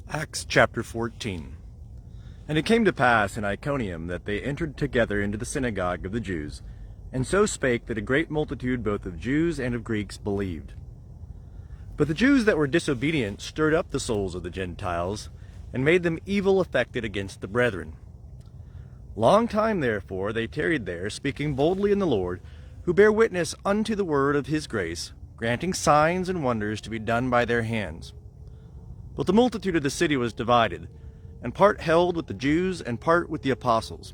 Acts chapter 14. And it came to pass in Iconium that they entered together into the synagogue of the Jews, and so spake that a great multitude both of Jews and of Greeks believed. But the Jews that were disobedient stirred up the souls of the Gentiles, and made them evil affected against the brethren. Long time therefore they tarried there, speaking boldly in the Lord, who bare witness unto the word of his grace, granting signs and wonders to be done by their hands. But the multitude of the city was divided, and part held with the Jews, and part with the apostles.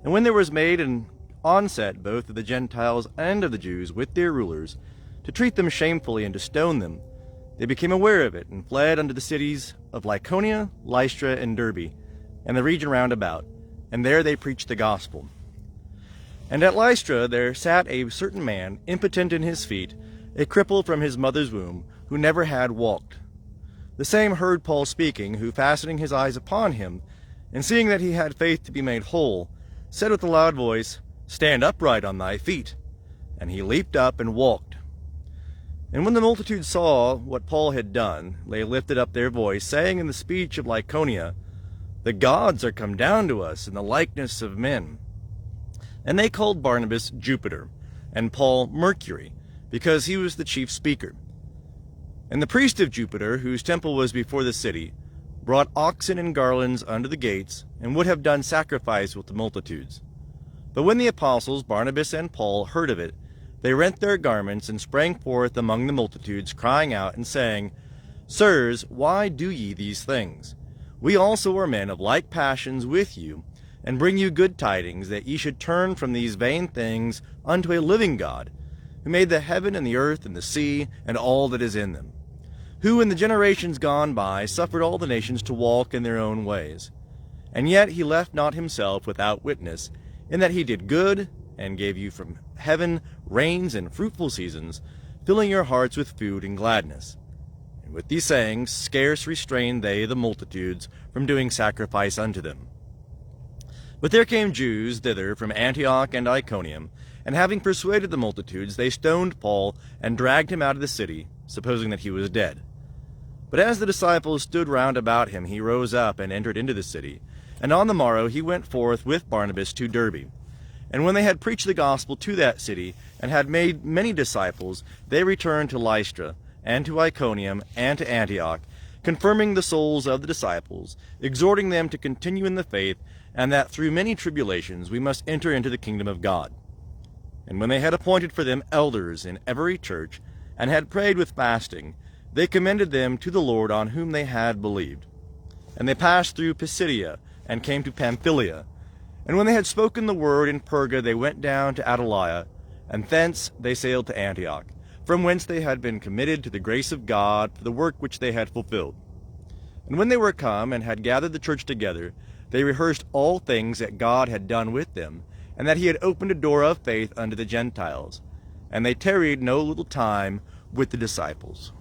And when there was made an onset both of the Gentiles and of the Jews with their rulers, to treat them shamefully and to stone them, they became aware of it, and fled unto the cities of Lycaonia, Lystra, and Derbe, and the region round about, and there they preached the gospel. And at Lystra there sat a certain man, impotent in his feet, a cripple from his mother's womb, who never had walked. The same heard Paul speaking, who, fastening his eyes upon him, and seeing that he had faith to be made whole, said with a loud voice, Stand upright on thy feet. And he leaped up and walked. And when the multitude saw what Paul had done, they lifted up their voice, saying in the speech of Lycaonia, The gods are come down to us in the likeness of men. And they called Barnabas Jupiter, and Paul Mercury, because he was the chief speaker. And the priest of Jupiter, whose temple was before the city, brought oxen and garlands unto the gates, and would have done sacrifice with the multitudes. But when the apostles Barnabas and Paul heard of it, they rent their garments, and sprang forth among the multitudes, crying out, and saying, Sirs, why do ye these things? We also are men of like passions with you, and bring you good tidings, that ye should turn from these vain things unto a living God, who made the heaven and the earth and the sea, and all that is in them, who in the generations gone by suffered all the nations to walk in their own ways. And yet he left not himself without witness, in that he did good, and gave you from heaven rains and fruitful seasons, filling your hearts with food and gladness. And with these sayings scarce restrained they the multitudes from doing sacrifice unto them. But there came Jews thither from Antioch and Iconium, and having persuaded the multitudes, they stoned Paul, and dragged him out of the city, supposing that he was dead. But as the disciples stood round about him, he rose up and entered into the city. And on the morrow he went forth with Barnabas to Derbe. And when they had preached the gospel to that city, and had made many disciples, they returned to Lystra, and to Iconium, and to Antioch, confirming the souls of the disciples, exhorting them to continue in the faith, and that through many tribulations we must enter into the kingdom of God. And when they had appointed for them elders in every church, and had prayed with fasting, they commended them to the Lord on whom they had believed. And they passed through Pisidia, and came to Pamphylia. And when they had spoken the word in Perga, they went down to Attalia, and thence they sailed to Antioch, from whence they had been committed to the grace of God for the work which they had fulfilled. And when they were come, and had gathered the church together, they rehearsed all things that God had done with them, and that he had opened a door of faith unto the Gentiles. And they tarried no little time with the disciples.